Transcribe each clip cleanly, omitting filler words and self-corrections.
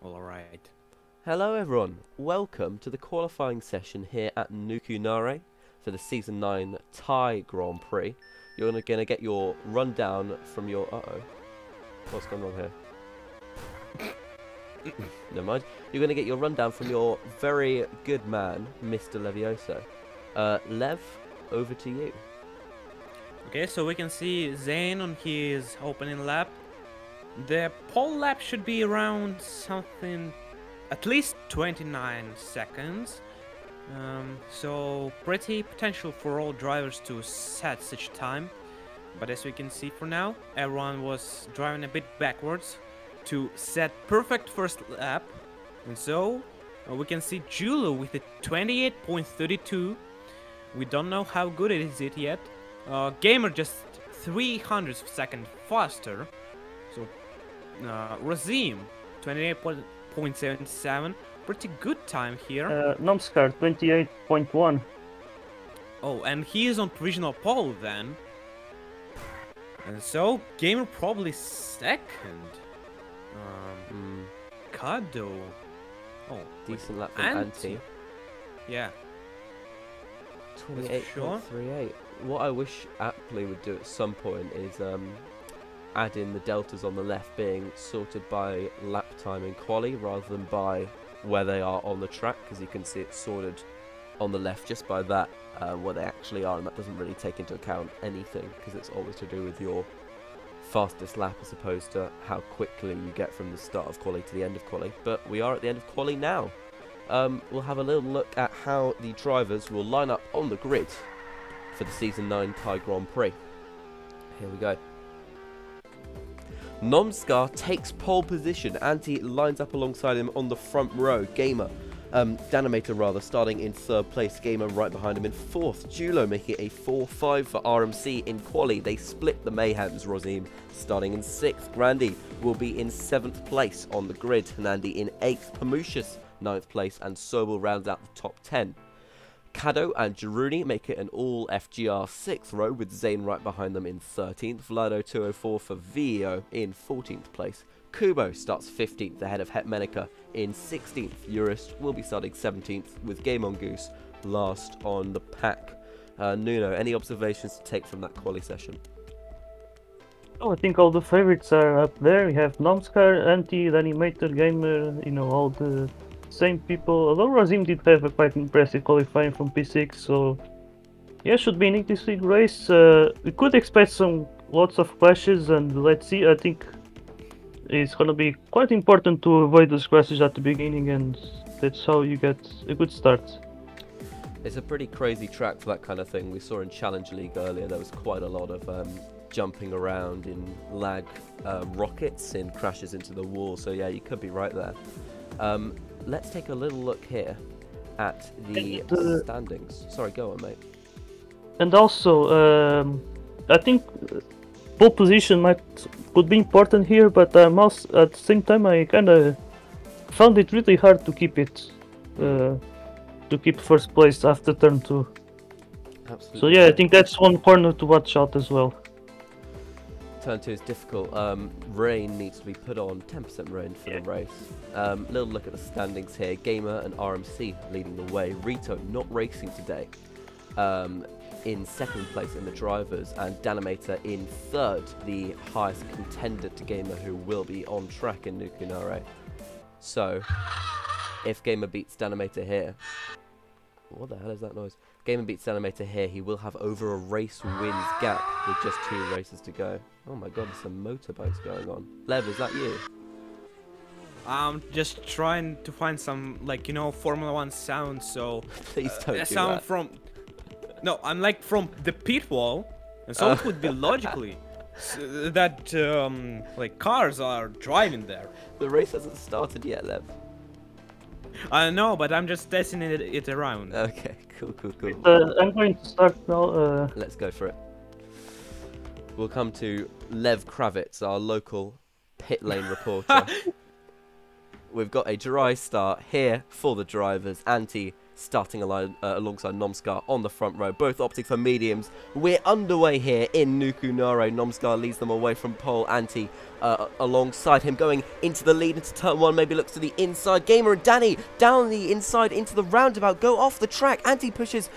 All right. Hello everyone, welcome to the qualifying session here at Nukunare for the Season 9 Thai Grand Prix. You're going to get your rundown from your... Uh-oh. What's going on here? Never mind. You're going to get your rundown from your very good man, Mr. Levioso. Lev, over to you. Okay, so we can see Zane on his opening lap. The pole lap should be around something, at least 29 seconds. So pretty potential for all drivers to set such time. But as we can see for now, everyone was driving a bit backwards to set perfect first lap. And so we can see Julu with a 28.32. We don't know how good it is yet. Gamer just 300 seconds faster. So Razim 28.77. Pretty good time here. Nomskar 28.1. Oh, and he is on provisional pole then. And so, Gamer probably second. Kado. Oh, Decent lap from Anti. Yeah. 28.38. What I wish Aptly would do at some point is add in the deltas on the left being sorted by lap time in quali rather than by where they are on the track, because you can see it's sorted on the left just by that where they actually are, and that doesn't really take into account anything because it's always to do with your fastest lap as opposed to how quickly you get from the start of quali to the end of quali. But we are at the end of quali now. We'll have a little look at how the drivers will line up on the grid for the Season 9 Thai Grand Prix. Here we go. Nomskar takes pole position. Anti lines up alongside him on the front row. Gamer, Danimator rather, starting in third place. Gamer right behind him in fourth. Julo making it a 4-5 for RMC in quali. They split the Mayhems. Rozim starting in sixth. Grandy will be in seventh place on the grid. Nandi in eighth. Pamushis ninth place, and Sobel rounds out the top 10. Kado and Jaruni make it an all FGR 6th row, with Zane right behind them in 13th. Vlado 204 for VEO in 14th place. Kubo starts 15th ahead of Hetmenica in 16th. Urist will be starting 17th, with Game on Goose last on the pack. Nuno, any observations to take from that quali session? Oh, I think all the favorites are up there. We have Nomskar, Anti, the Animator, Gamer, all the same people. Although Razim did have a quite impressive qualifying from P6, so yeah, should be an interesting race. We could expect lots of clashes, and let's see. I think it's gonna be quite important to avoid those clashes at the beginning, and that's how you get a good start. It's a pretty crazy track for that kind of thing. We saw in Challenge League earlier there was quite a lot of jumping around in lag rockets and crashes into the wall, so yeah, you could be right there. Let's take a little look here at the standings. Sorry, go on, mate. And also, I think pole position could be important here, but also, at the same time, I kind of found it really hard to keep it, to keep first place after turn 2. Absolutely. So yeah, I think that's one corner to watch out as well. Turn 2 is difficult. Rain needs to be put on, 10% rain for the race. Little look at the standings here. Gamer and RMC leading the way. Rito not racing today. In second place in the drivers, and Danimator in third, the highest contender to Gamer, who will be on track in Nukunare. So, if Gamer beats Danimator here... What the hell is that noise? Gamer beats Danimator here, he will have over a race wins gap with just 2 races to go. Oh my god, there's some motorbikes going on. Lev, is that you? I'm just trying to find some, Formula 1 sound, so... Please don't do sound that. from... No, I'm from the pit wall, and so it would be logically that, cars are driving there. The race hasn't started yet, Lev. I know, but I'm just testing it around. Okay, cool. I'm going to start now. Let's go for it. We'll come to Lev Kravitz, our local pit lane reporter. We've got a dry start here for the drivers. Anti starting alongside Nomskar on the front row, both opting for mediums. We're underway here in Nukunaro. Nomskar leads them away from pole. Anti alongside him, going into the lead into turn 1, maybe looks to the inside. Gamer and Danny down the inside into the roundabout, go off the track. Anti pushes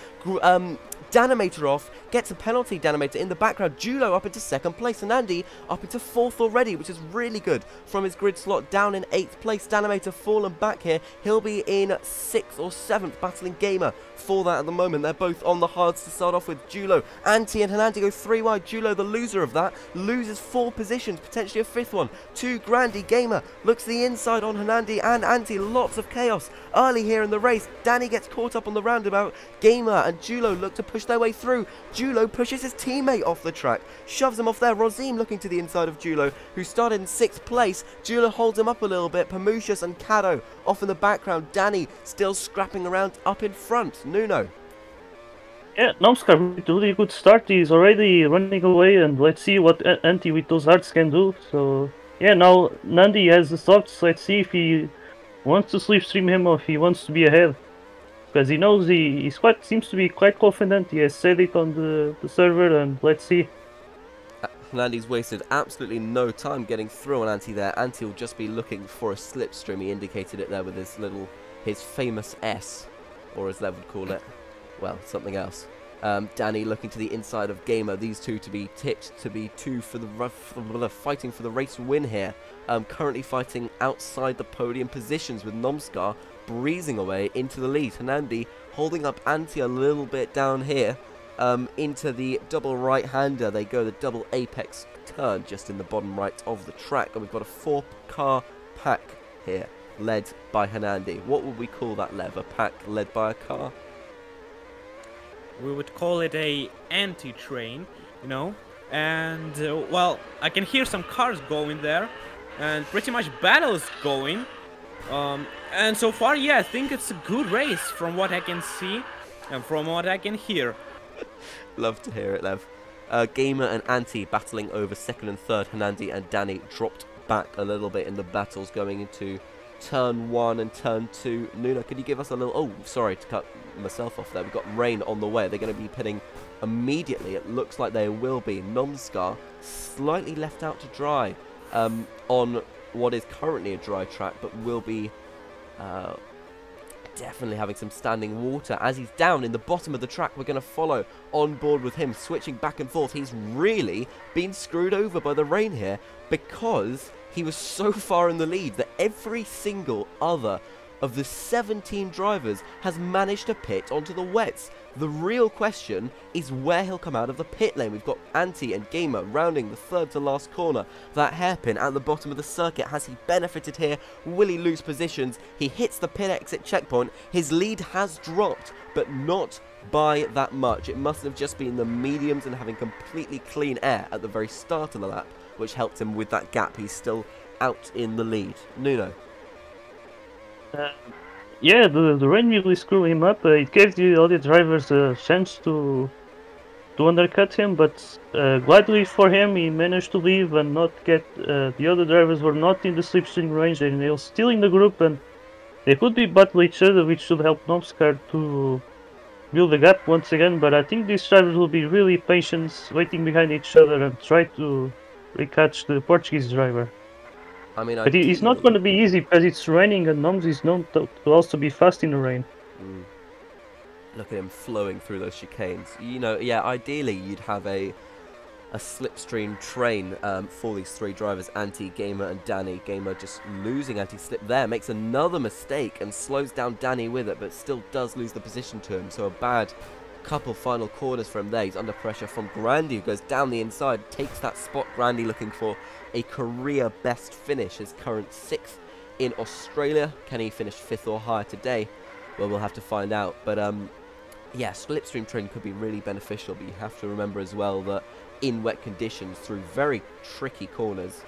Danimator off, gets a penalty. Danimator in the background. Julo up into 2nd place, and Andy up into 4th already, which is really good from his grid slot. Down in 8th place, Danimator fallen back here. He'll be in 6th or 7th, battling Gamer for that at the moment. They're both on the hards to start off with. Julo, Anti and Hanandi go 3 wide. Julo, the loser of that, loses 4 positions, potentially a 5th one. 2 Grandi. Gamer looks the inside on Hanandi and Anti. Lots of chaos early here in the race. Danny gets caught up on the roundabout. Gamer and Julo look to push their way through. Julo pushes his teammate off the track, shoves him off there. Rozim looking to the inside of Julo, who started in 6th place. Julo holds him up a little bit. Pamushas and Kado off in the background. Danny still scrapping around up in front. Nuno. Yeah, Nomskar with a really good start. He's already running away, and let's see what Anti with those hearts can do. So yeah, now Nandi has the thoughts. Let's see if he wants to slipstream him or if he wants to be ahead. Because he knows seems to be quite confident. He has said it on the server, and let's see. Nandy's wasted absolutely no time getting through on Anti there. Anti will just be looking for a slipstream. He indicated it there with his famous S, or as Lev would call it, well, something else. Danny looking to the inside of Gamer. These two to be tipped to be fighting for the race win here. Currently fighting outside the podium positions, with Nomskar breezing away into the lead. Hanandi holding up Anti a little bit down here into the double right-hander. They go the double apex turn just in the bottom right of the track, and we've got a 4-car pack here led by Hanandi. What would we call that, Lev? A pack led by a car? We would call it a anti-train, you know, and well, I can hear some cars going there, and pretty much battles going, and so far, yeah, I think it's a good race from what I can see and from what I can hear. Love to hear it, Lev. Gamer and Anti battling over 2nd and 3rd. Hanandi and Danny dropped back a little bit in the battles going into turn 1 and turn 2. Nuno, could you give us a little... Oh, sorry to cut myself off there. We've got rain on the way. They're going to be pitting immediately. It looks like they will be. Nomskar slightly left out to dry on what is currently a dry track, but will be definitely having some standing water. As he's down in the bottom of the track, we're going to follow on board with him, switching back and forth. He's really been screwed over by the rain here, because he was so far in the lead that every single other of the 17 drivers has managed to pit onto the wets. The real question is where he'll come out of the pit lane. We've got Anti and Gamer rounding the 3rd to last corner. That hairpin at the bottom of the circuit. Has he benefited here? Will he lose positions? He hits the pit exit checkpoint. His lead has dropped, but not by that much. It must have just been the mediums and having completely clean air at the very start of the lap, which helped him with that gap. He's still out in the lead. Nuno. Yeah, the rain really screwed him up. It gave the other drivers a chance to undercut him, but gladly for him, he managed to leave and not get... the other drivers were not in the slipstream range, and they were still in the group, and they could be battling each other, which should help Nomskar to build a gap once again. But I think these drivers will be really patient, waiting behind each other and try to recatch the Portuguese driver. I mean, but it's not going to be easy because it's raining, and Noms is known to also be fast in the rain. Look at him flowing through those chicanes. You know, yeah, ideally you'd have a slipstream train for these 3 drivers, Anti, Gamer and Danny. Gamer just losing anti-slip there, makes another mistake and slows down Danny with it, but still does lose the position to him. So a bad couple final corners from there. He's under pressure from Grandi, who goes down the inside, takes that spot. Grandi looking for a career best finish, his current 6th in Australia. Can he finish 5th or higher today? Well, we'll have to find out. But yeah, slipstream train could be really beneficial, but you have to remember as well that in wet conditions, through very tricky corners,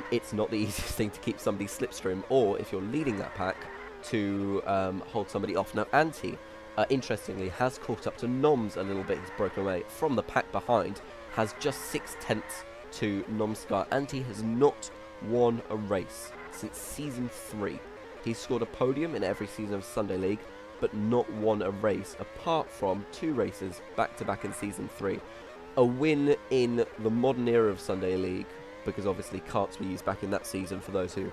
it's not the easiest thing to keep somebody slipstream, or if you're leading that pack, to hold somebody off. Now, Anti, interestingly, has caught up to Noms a little bit. He's broken away from the pack behind, has just 6/10 to Nomskar. Anti has not won a race since Season 3. He's scored a podium in every season of Sunday League, but not won a race apart from 2 races back-to-back in Season 3. A win in the modern era of Sunday League, because obviously carts were used back in that season for those who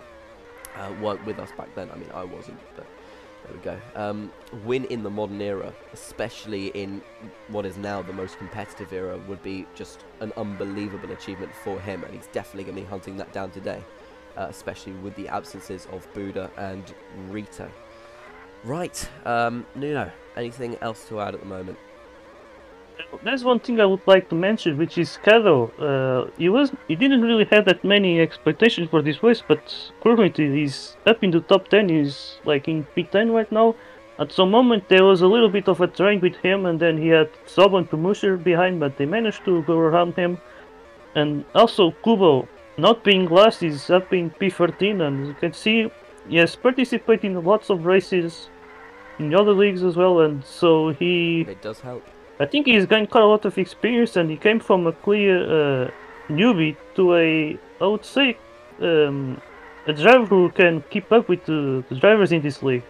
weren't with us back then. I mean, I wasn't, but there we go. Win in the modern era, especially in what is now the most competitive era, would be just an unbelievable achievement for him, and he's definitely going to be hunting that down today, especially with the absences of Buda and Rita. Right, Nuno, anything else to add at the moment? There's one thing I would like to mention, which is Kado. He didn't really have that many expectations for this race, but currently he's up in the top 10. He's like in P10 right now. At some moment there was a little bit of a train with him, and then he had Sob and Musher behind, but they managed to go around him. And also Kubo, not being last, is up in P13, and you can see he has participated in lots of races in other leagues as well, and so It does help. I think he's gained quite a lot of experience, and he came from a clear newbie to I would say, a driver who can keep up with the drivers in this league.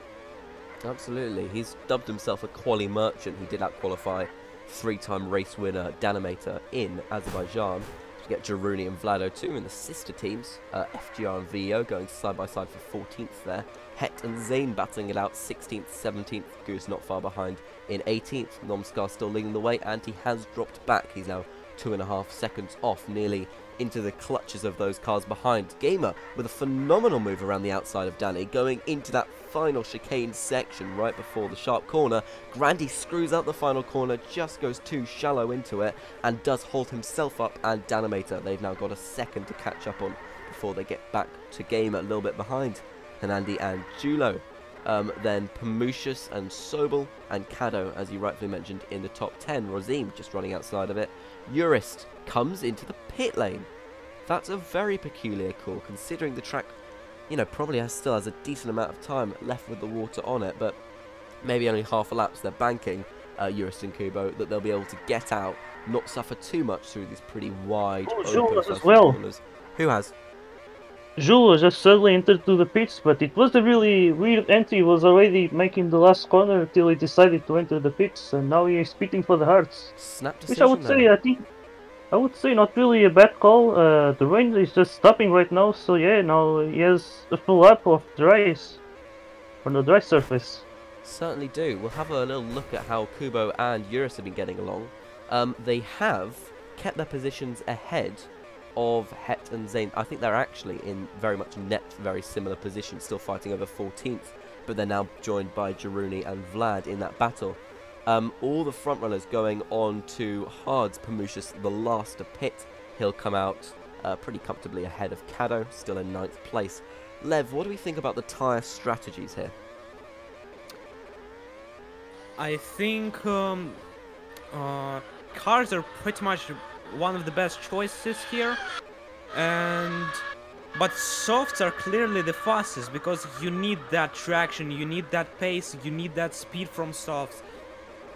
Absolutely. He's dubbed himself a quali merchant. He did out-qualify 3-time race winner Danomator in Azerbaijan. To get Jaruni and Vlado too in the sister teams. FGR and VEO going side by side for 14th there. Het and Zane battling it out 16th, 17th. Goose not far behind in 18th. Nomskar still leading the way, and he has dropped back. He's now 2.5 seconds off, nearly into the clutches of those cars behind. Gamer with a phenomenal move around the outside of Danny, going into that final chicane section right before the sharp corner. Grandy screws out the final corner, just goes too shallow into it, and does hold himself up, and Danomator, they've now got a second to catch up on before they get back to Gamer, a little bit behind Hanandi and Julo. Then Pamushus and Sobel and Kado, as you rightfully mentioned, in the top 10. Rozim just running outside of it. Urist comes into the pit lane. That's a very peculiar call, considering the track, you know, probably still has a decent amount of time left with the water on it, but maybe only half a lap, so they're banking, Urist and Kubo, that they'll be able to get out, not suffer too much through these pretty wide open as well. corners. Who has? Jules just suddenly entered to the pits, but it was a really weird entry. He was already making the last corner until he decided to enter the pits, and now he is pitting for the hearts. Snap decision. Which I would say, I would say not really a bad call. The rain is just stopping right now, so yeah, now he has a full lap of the race on the dry surface. Certainly do. We'll have a little look at how Kubo and Urus have been getting along. They have kept their positions ahead of Het and Zane. I think they're actually in very much very similar positions, still fighting over 14th, but they're now joined by Jaruni and Vlad in that battle. All the front runners going on to Hards. Pamushus, the last to pit. He'll come out pretty comfortably ahead of Kado, still in 9th place. Lev, what do we think about the tyre strategies here? I think cars are pretty much one of the best choices here, but softs are clearly the fastest, because you need that traction, you need that pace, you need that speed from softs.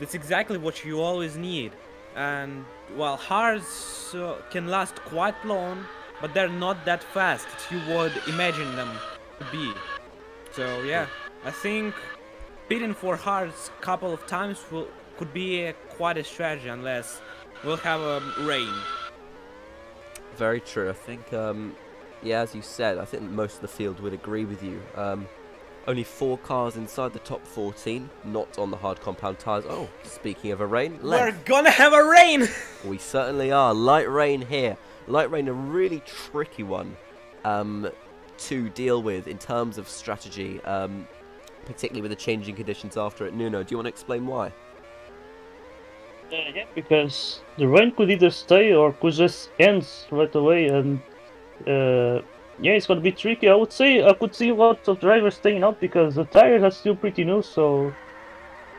That's exactly what you always need. And while hards can last quite long, but they're not that fast as you would imagine them to be. So yeah, I think pitting for hards a couple of times could be quite a strategy, unless we'll have rain. Very true. I think, yeah, as you said, I think most of the field would agree with you. Only 4 cars inside the top 14, not on the hard compound tyres. Oh, speaking of a rain, we're gonna have a rain! We certainly are. Light rain here. Light rain, a really tricky one to deal with in terms of strategy, particularly with the changing conditions after it. Nuno, do you want to explain why? Yeah, because the rain could either stay or could just end right away, and yeah, it's gonna be tricky. I would say I could see lots of drivers staying out because the tires are still pretty new, so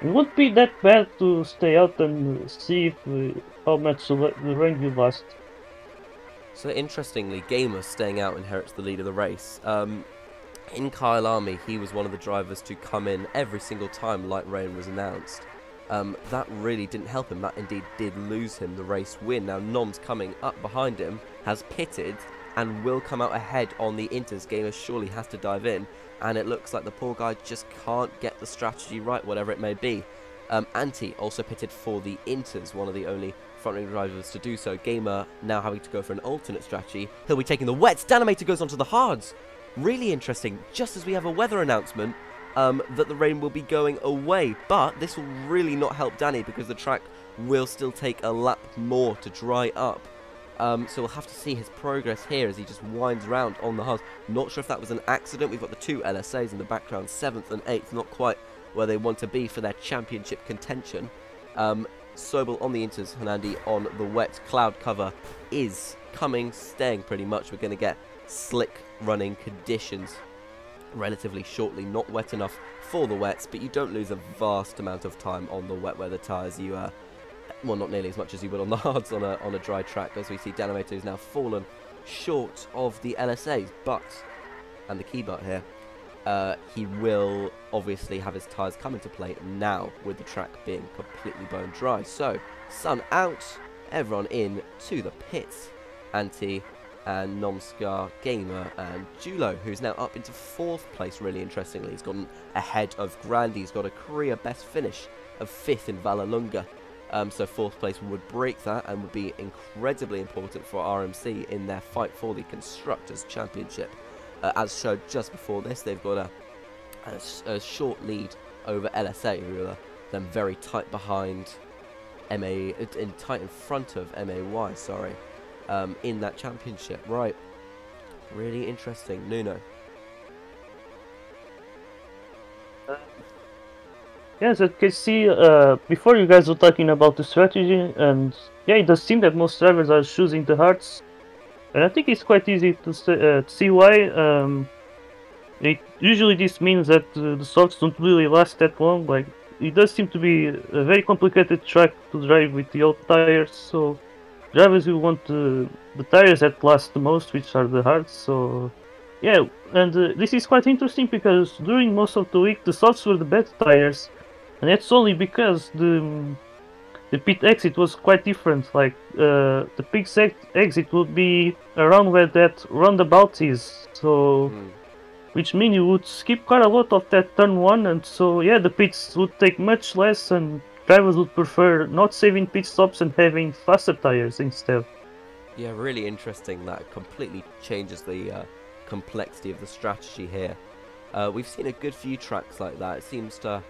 it wouldn't be that bad to stay out and see if how much the rain will last. So interestingly, Gamer staying out inherits the lead of the race. In Kyle Army, he was one of the drivers to come in every single time light rain was announced. That really didn't help him. That indeed did lose him the race win. Now Nom's coming up behind him, has pitted, and will come out ahead on the Inters. Gamer surely has to dive in, and it looks like the poor guy just can't get the strategy right, whatever it may be. Anti also pitted for the Inters, one of the only front-ring drivers to do so. Gamer now having to go for an alternate strategy. He'll be taking the wets. Danimator goes onto the hards. Really interesting, just as we have a weather announcement that the rain will be going away. But this will really not help Danny because the track will still take a lap more to dry up. So we'll have to see his progress here as he just winds around on the hards. Not sure if that was an accident. We've got the two LSAs in the background, 7th and 8th, not quite where they want to be for their championship contention. Sobel on the Inters, Hernandi on the wet. Cloud cover is coming, staying pretty much. We're going to get slick running conditions relatively shortly. Not wet enough for the wets, but you don't lose a vast amount of time on the wet weather tyres. You well, not nearly as much as you would on the hards on a dry track, as we see Danimator has now fallen short of the LSAs, but, and the key but here, he will obviously have his tyres come into play now with the track being completely bone dry. So, sun out, everyone in to the pits. Anti and Nomskar, Gamer and Julo, who's now up into 4th place, really interestingly. He's gotten ahead of Grandy. He's got a career best finish of 5th in Vallalunga. So 4th place would break that and would be incredibly important for RMC in their fight for the Constructors' Championship. As showed just before this, they've got a short lead over LSA, who are then very tight behind tight in front of MAY, sorry, in that championship. Right, really interesting. Nuno. Yes, I can see, before you guys were talking about the strategy, and yeah, it does seem that most drivers are choosing the hards, and I think it's quite easy to see why. Usually this means that the softs don't really last that long. Like, it does seem to be a very complicated track to drive with the old tires, so drivers will want the tires that last the most, which are the hards. So yeah, and this is quite interesting because during most of the week the softs were the bad tires. And that's only because the pit exit was quite different. Like, the pit exit would be around where that roundabout is. So, which means you would skip quite a lot of that turn 1. And so, yeah, the pits would take much less, and drivers would prefer not saving pit stops and having faster tires instead. Yeah, really interesting. That completely changes the complexity of the strategy here. We've seen a good few tracks like that. It seems to...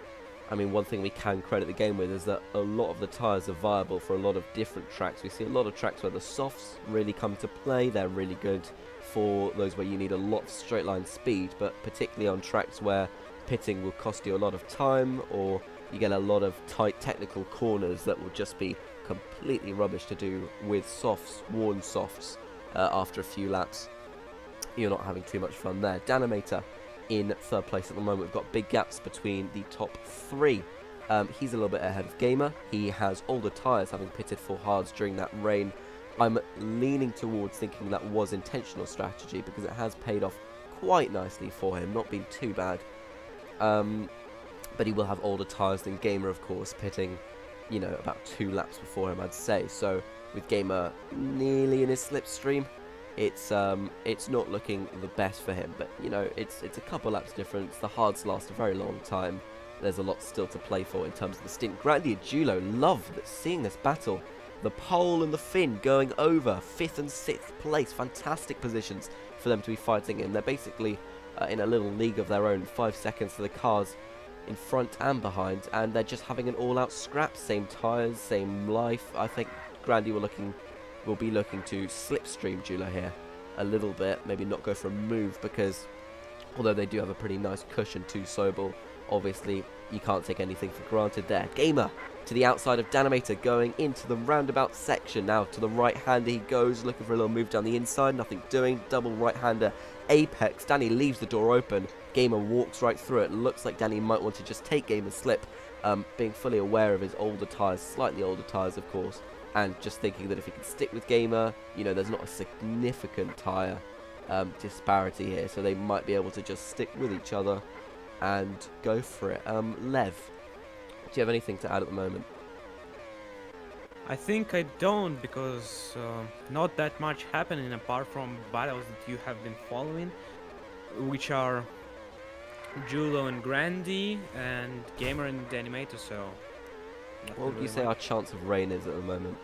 I mean, one thing we can credit the game with is that a lot of the tyres are viable for a lot of different tracks. We see a lot of tracks where the softs really come to play. They're really good for those where you need a lot of straight line speed, but particularly on tracks where pitting will cost you a lot of time, or you get a lot of tight technical corners that will just be completely rubbish to do with softs, worn softs, after a few laps. You're not having too much fun there. Danimator in 3rd place at the moment. We've got big gaps between the top 3. He's a little bit ahead of Gamer. He has older tyres, having pitted for hards during that rain. I'm leaning towards thinking that was intentional strategy because it has paid off quite nicely for him, not been too bad. But he will have older tyres than Gamer, of course, pitting, you know, about 2 laps before him, I'd say. So with Gamer nearly in his slipstream, it's not looking the best for him, but you know, it's a couple laps difference. The hards last a very long time. There's a lot still to play for in terms of the stint. Grandy and Julo love seeing this battle. The pole and the fin going over 5th and 6th place. Fantastic positions for them to be fighting in. They're basically in a little league of their own. 5 seconds for the cars in front and behind, and they're just having an all-out scrap. Same tyres, same life. I think Grandy will be looking to slipstream Julo here a little bit, maybe not go for a move, because although they do have a pretty nice cushion to Sobel, obviously you can't take anything for granted there. Gamer to the outside of Danimator, going into the roundabout section. Now to the right-hander he goes, looking for a little move down the inside, nothing doing. Double right-hander apex. Danny leaves the door open. Gamer walks right through it. Looks like Danny might want to just take Gamer's slip, being fully aware of his older tyres, slightly older tyres of course, and just thinking that if he can stick with Gamer, you know, there's not a significant tyre disparity here, so they might be able to just stick with each other and go for it. Lev, do you have anything to add at the moment? I think I don't, because not that much happening apart from battles that you have been following, which are Julo and Grandy and Gamer and the Animator, so What nothing would you really say much. our chance of rain is at the moment?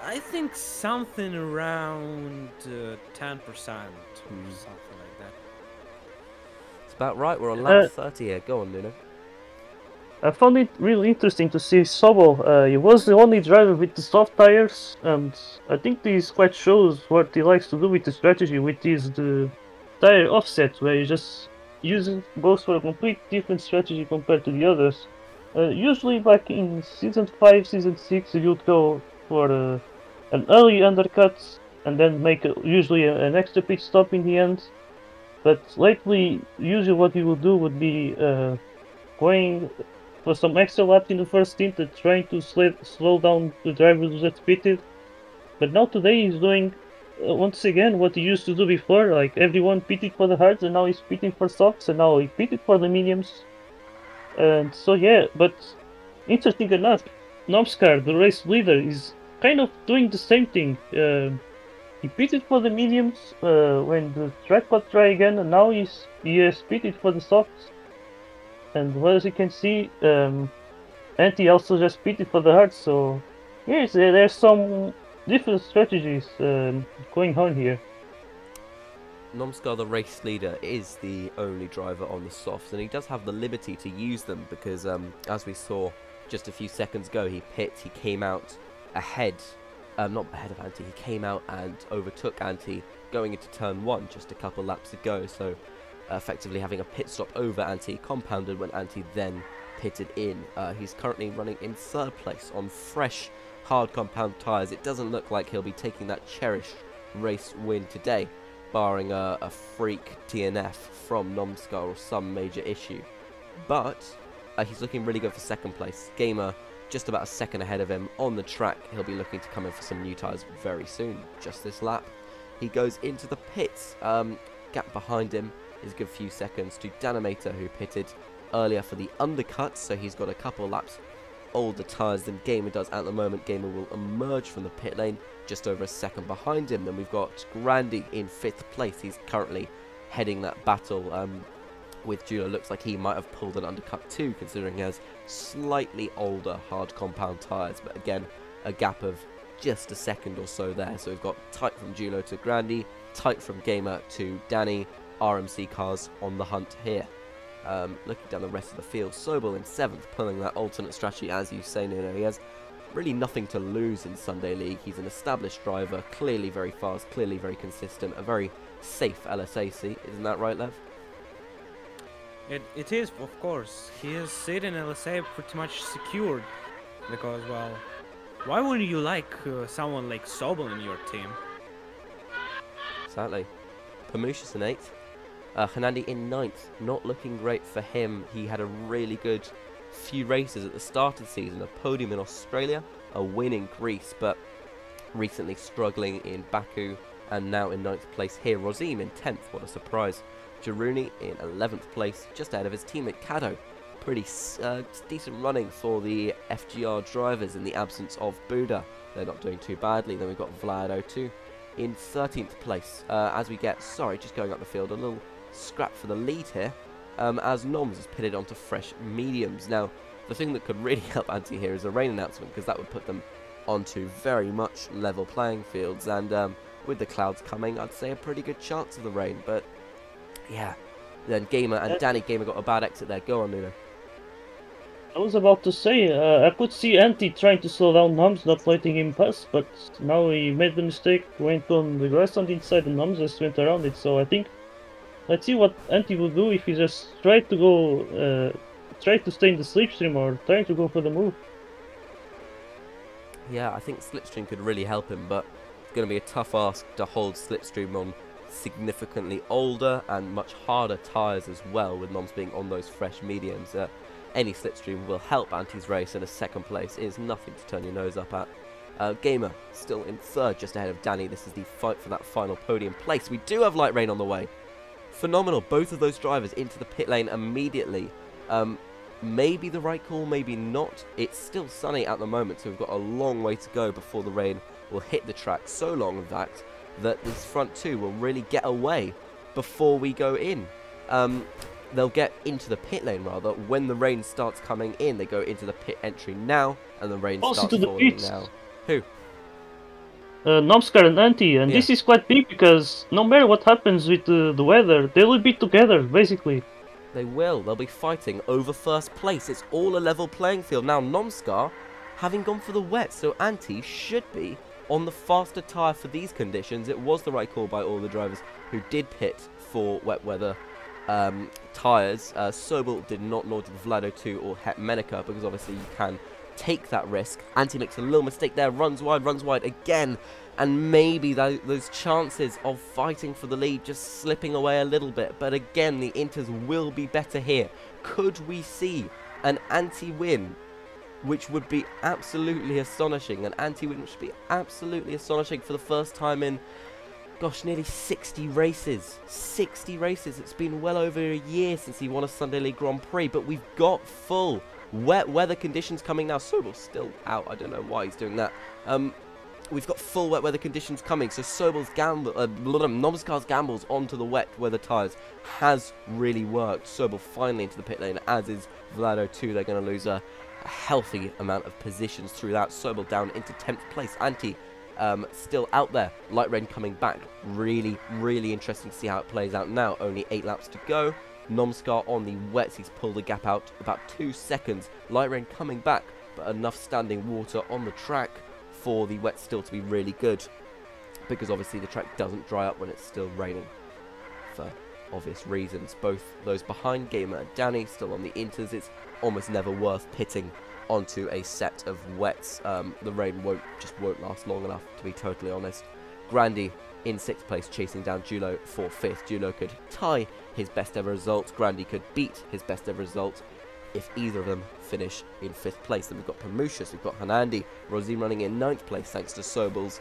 I think something around 10% or something like that. It's about right. We're on lap Uh, 30 here. Go on, Nuno. I found it really interesting to see Sobol. He was the only driver with the soft tires, and I think this quite shows what he likes to do with the strategy, which is the tire offset, where he just goes for a complete different strategy compared to the others. Usually, back in season 5, season 6, you'd go for an early undercut and then make usually an extra pit stop in the end. But lately, usually what he would do would be going for some extra laps in the first stint and trying to slow down the drivers who just pitted. But now today he's doing once again what he used to do before. Like everyone pitted for the hards and now he's pitting for softs and now he pitted for the mediums. And so yeah, but interesting enough, Nomskar, the race leader, is kind of doing the same thing. He pitted for the mediums when the track got dry again, and now he has pitted for the softs. And well, as you can see, Anti also just pitted for the heart, so yes, there's some different strategies going on here. Nomskar, the race leader, is the only driver on the softs, and he does have the liberty to use them because, as we saw just a few seconds ago, he came out ahead, not ahead of Anti, he came out and overtook Anti going into turn 1 just a couple laps ago, so effectively having a pit stop over Anti, compounded when Anti then pitted in. He's currently running in 3rd place on fresh, hard compound tyres. It doesn't look like he'll be taking that cherished race win today, barring a freak TNF from Nomskar or some major issue. But he's looking really good for 2nd place. Gamer just about a second ahead of him on the track. He'll be looking to come in for some new tyres very soon, just this lap. He goes into the pits. Gap behind him is a good few seconds to Danimator, who pitted earlier for the undercut, so he's got a couple laps older tyres than Gamer does at the moment. Gamer will emerge from the pit lane just over a second behind him. Then we've got Grandy in 5th place. He's currently heading that battle with Julo. Looks like he might have pulled an undercut too, considering he has slightly older hard compound tyres, but again a gap of just a second or so there. So we've got tight from Julo to Grandy, tight from Gamer to Danny. RMC cars on the hunt here. Looking down the rest of the field, Sobel in 7th, pulling that alternate strategy, as you say, Nuno. He has really nothing to lose in Sunday League. He's an established driver, clearly very fast, clearly very consistent, a very safe LSAC. Isn't that right, Lev? It is, of course. His seat in LSA pretty much secured, because, well, why wouldn't you like someone like Sobel in your team? Exactly. Pamushis in 8th. Hanandi in 9th, not looking great for him. He had a really good few races at the start of the season, a podium in Australia, a win in Greece, but recently struggling in Baku, and now in 9th place here. Rozim in 10th, what a surprise. Jaruni in 11th place, just ahead of his teammate Kado. Pretty decent running for the FGR drivers in the absence of Buda. They're not doing too badly. Then we've got Vlado too in 13th place. As we get, just going up the field, a little scrap for the lead here, as Noms is pitted onto fresh mediums. Now, the thing that could really help Anti here is a rain announcement, because that would put them onto very much level playing fields, and with the clouds coming, I'd say a pretty good chance of the rain. But yeah, then Gamer and Danny. Gamer got a bad exit there. Go on, Nuno. I was about to say, I could see Anti trying to slow down Noms, not letting him pass, but now he made the mistake, went on the grass on the inside, and Noms just went around it. So I think, let's see what Anti will do if he just tried to go, try to stay in the slipstream or trying to go for the move. Yeah, I think slipstream could really help him, but it's going to be a tough ask to hold slipstream on significantly older and much harder tyres as well, with Noms being on those fresh mediums. Any slipstream will help Anti's race, and a 2nd place is nothing to turn your nose up at. Gamer still in 3rd, just ahead of Danny. This is the fight for that final podium place. We do have light rain on the way. Phenomenal, both of those drivers into the pit lane immediately. Maybe the right call, maybe not. It's still sunny at the moment, so we've got a long way to go before the rain will hit the track. So long, in fact, that this front two will really get away before we go in. They'll get into the pit lane, rather, when the rain starts coming in. They go into the pit entry now, and the rain Also starts to the falling pits. now. Who? Nomskar and Anti, and Yeah. this is quite big because no matter what happens with the weather, they will be together, basically. They will. They'll be fighting over first place. It's all a level playing field. Now, Nomskar, having gone for the wet, so Anti should be on the faster tyre for these conditions. It was the right call by all the drivers who did pit for wet weather tyres. Sobel did not, nor did Vlado 2 or Hetmenica, because obviously you can take that risk. Anti makes a little mistake there, runs wide again, and maybe those chances of fighting for the lead just slipping away a little bit. But again, the Inters will be better here. Could we see an Anti-win, which would be absolutely astonishing? An Anti-win which would be absolutely astonishing for the first time in, gosh, nearly 60 races. 60 races. It's been well over a year since he won a Sunday League Grand Prix, but we've got full wet weather conditions coming now. Sobel's still out. I don't know why he's doing that. We've got full wet weather conditions coming, so Sobel's Nomskar's gambles onto the wet weather tyres has really worked. Sobel finally into the pit lane, as is Vlado 2. They're going to lose a healthy amount of positions through that. Sobel down into 10th place. Anti still out there. Light Rain coming back. Really, really interesting to see how it plays out now. Only 8 laps to go. Nomskar on the wets. He's pulled the gap out about 2 seconds. Light Rain coming back, but enough standing water on the track for the wet still to be really good, because obviously the track doesn't dry up when it's still raining for obvious reasons. Both those behind, Gamer and Danny, still on the Inters. It's almost never worth pitting onto a set of wets. The rain won't last long enough, to be totally honest. Grandy in 6th place, chasing down Julo for 5th. Julo could tie his best ever result. Grandy could beat his best ever result if either of them finish in 5th place. Then we've got Promucius, we've got Hanandi, Rosine running in 9th place thanks to Sobel's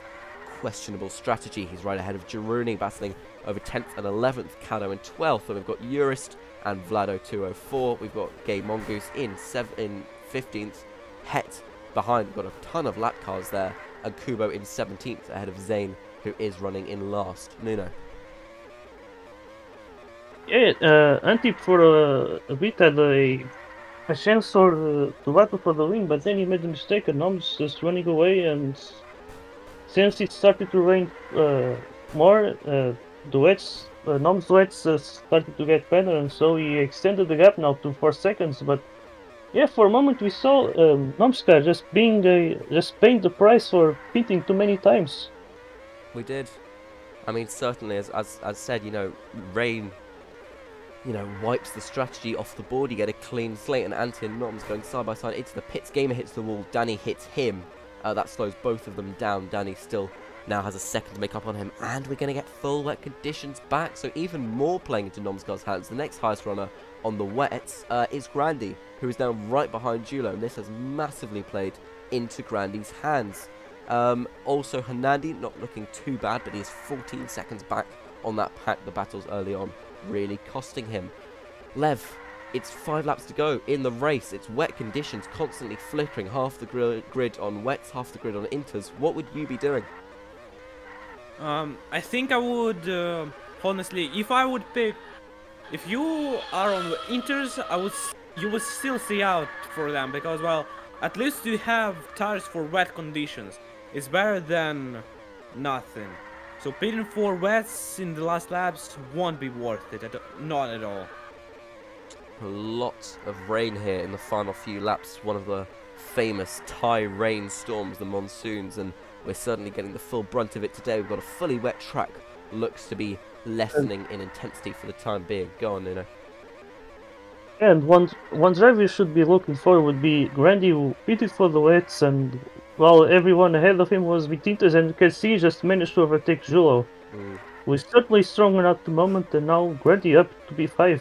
questionable strategy. He's right ahead of Jaruni, battling over 10th and 11th, Kado in 12th, and we've got Urist and Vlado 204. We've got Gay Mongoose in 15th, Het behind. We've got a ton of lap cars there, and Kubo in 17th ahead of Zane, who is running in last. Nuno. Yeah, Anti for a bit had a chance for to battle for the win, but then he made a mistake and Noms just running away, and since it started to rain more, duets, Noms duets started to get better, and so he extended the gap now to 4 seconds. But yeah, for a moment we saw Nomskar just paying the price for pitting too many times. We did. I mean, certainly, as said, you know, rain, you know, wipes the strategy off the board. You get a clean slate, and Anti and Noms going side by side into the pits. Gamer hits the wall. Danny hits him. That slows both of them down. Danny still now has a second to make up on him, and we're going to get full wet conditions back, so even more playing into Nomskar's hands. The next highest runner on the wets is Grandy, who is now right behind Julo, and this has massively played into Grandy's hands. Also, Hanandi not looking too bad, but he's 14 seconds back on that pack. The battles early on really costing him. Lev, it's 5 laps to go in the race. It's wet conditions, constantly flickering. Half the grid on wets, half the grid on inters. What would you be doing? I think I would, honestly, if I would pick, if you are on the inters, you would still see out for them, because, well, at least you have tires for wet conditions. It's better than nothing. So pitting for wets in the last laps won't be worth it, not at all. A lot of rain here in the final few laps. One of the famous Thai rain storms, the monsoons, and we're certainly getting the full brunt of it today. We've got a fully wet track. Looks to be lessening in intensity for the time being. Go on, Nuno. And one driver you should be looking for would be Grandy, who pitted for the wets, and while everyone ahead of him was with Inters, and you can see he just managed to overtake Julo, who is certainly stronger at the moment, and now Grandy up to P5.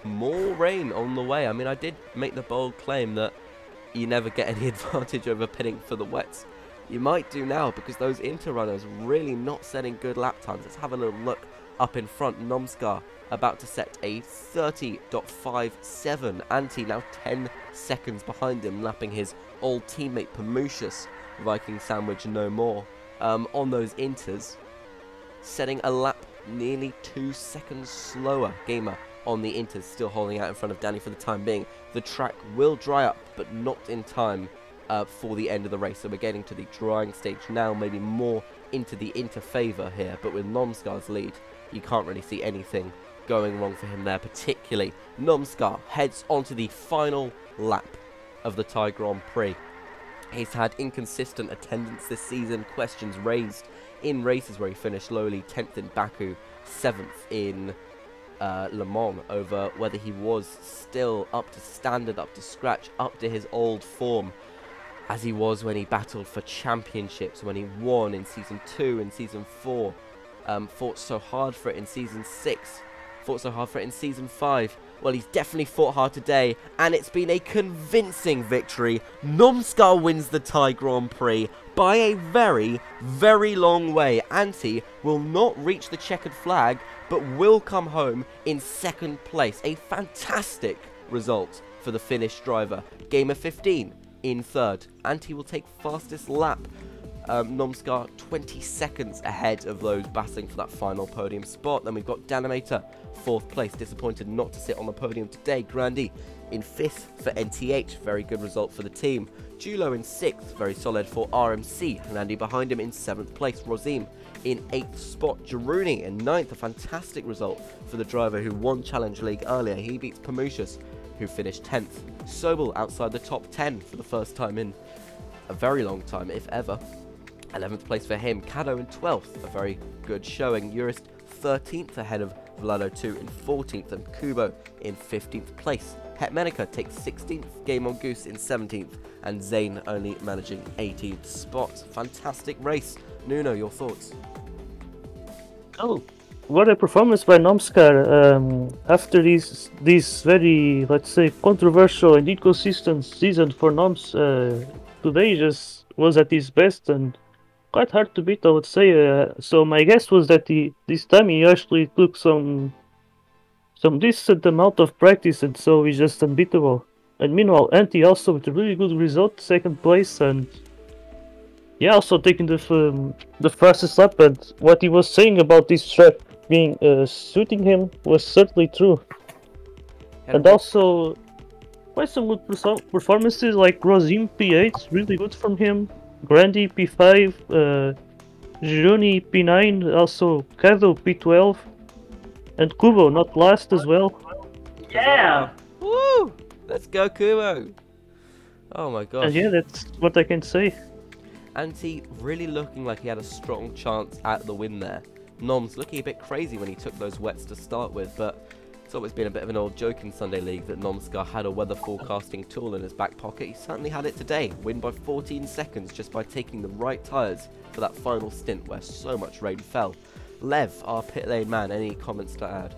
More rain on the way. I mean, I did make the bold claim that you never get any advantage over pitting for the wets. You might do now, because those Inter runners really not setting good lap times. Let's have a little look up in front. Nomskar about to set a 30.57. Anti now 10 seconds behind him, lapping his old teammate Pamucius. Viking Sandwich no more. On those inters, setting a lap nearly 2 seconds slower. Gamer on the inters, still holding out in front of Danny for the time being. The track will dry up, but not in time for the end of the race. So we're getting to the drying stage now, maybe more into the inter favour here. But with Nomskar's lead, you can't really see anything going wrong for him there, particularly. Nomskar heads onto the final lap of the Thai Grand Prix. He's had inconsistent attendance this season, questions raised in races where he finished lowly 10th in Baku, 7th in Le Mans, over whether he was still up to standard, up to scratch, up to his old form, as he was when he battled for championships, when he won in Season 2 and Season 4, fought so hard for it in Season 6, fought so hard for it in Season 5. Well, he's definitely fought hard today, and it's been a convincing victory. Nomskar wins the Thai Grand Prix by a very, very long way. Antti will not reach the checkered flag, but will come home in second place. A fantastic result for the Finnish driver. Gamer 15 in third. Antti will take fastest lap. Nomskar 20 seconds ahead of those battling for that final podium spot. Then we've got Danimator, 4th place, disappointed not to sit on the podium today. Grandi in 5th for NTH, very good result for the team. Julo in 6th, very solid for RMC. Randy behind him in 7th place. Rosim in 8th spot. Jaruni in 9th, a fantastic result for the driver who won Challenge League earlier. He beats Pamucius, who finished 10th. Sobel outside the top 10 for the first time in a very long time, if ever. 11th place for him. Kado in 12th, a very good showing. Urist 13th ahead of Vlado 2 in 14th, and Kubo in 15th place. Hetmenica takes 16th, Game on Goose in 17th, and Zane only managing 18th spot. Fantastic race. Nuno, your thoughts? Oh, what a performance by Nomskar after this very, let's say, controversial and inconsistent season for Noms. Today just was at his best and quite hard to beat, I would say. So my guess was that this time he actually took some decent amount of practice, and so he's just unbeatable. And meanwhile, Antti also with a really good result, 2nd place, and yeah, also taking the fastest lap. And what he was saying about this track being suiting him was certainly true. And also quite some good performances, like Rosim P8, really good from him. Grandi P5, Juni P9, also Kado P12, and Kubo not last as well. Yeah! Woo! Let's go, Kubo! Oh my gosh. And yeah, that's what I can say. Antti really looking like he had a strong chance at the win there. Noms looking a bit crazy when he took those wets to start with, but it's always been a bit of an old joke in Sunday League that Nomskar had a weather forecasting tool in his back pocket. He certainly had it today. Win by 14 seconds just by taking the right tyres for that final stint where so much rain fell. Lev, our pit lane man, any comments to add?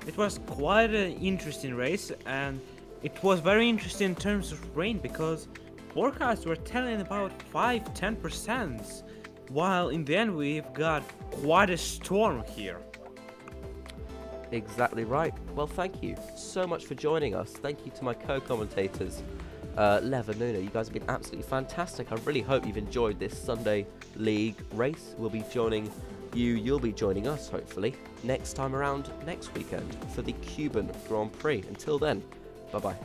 It was quite an interesting race, and it was very interesting in terms of rain because forecasts were telling about 5-10%, while in the end we've got quite a storm here. Exactly right. Well, thank you so much for joining us. Thank you to my co-commentators, Lev and Nuno. You guys have been absolutely fantastic. I really hope you've enjoyed this Sunday League race. We'll be joining you. You'll be joining us, hopefully, next time around next weekend for the Cuban Grand Prix. Until then, bye-bye.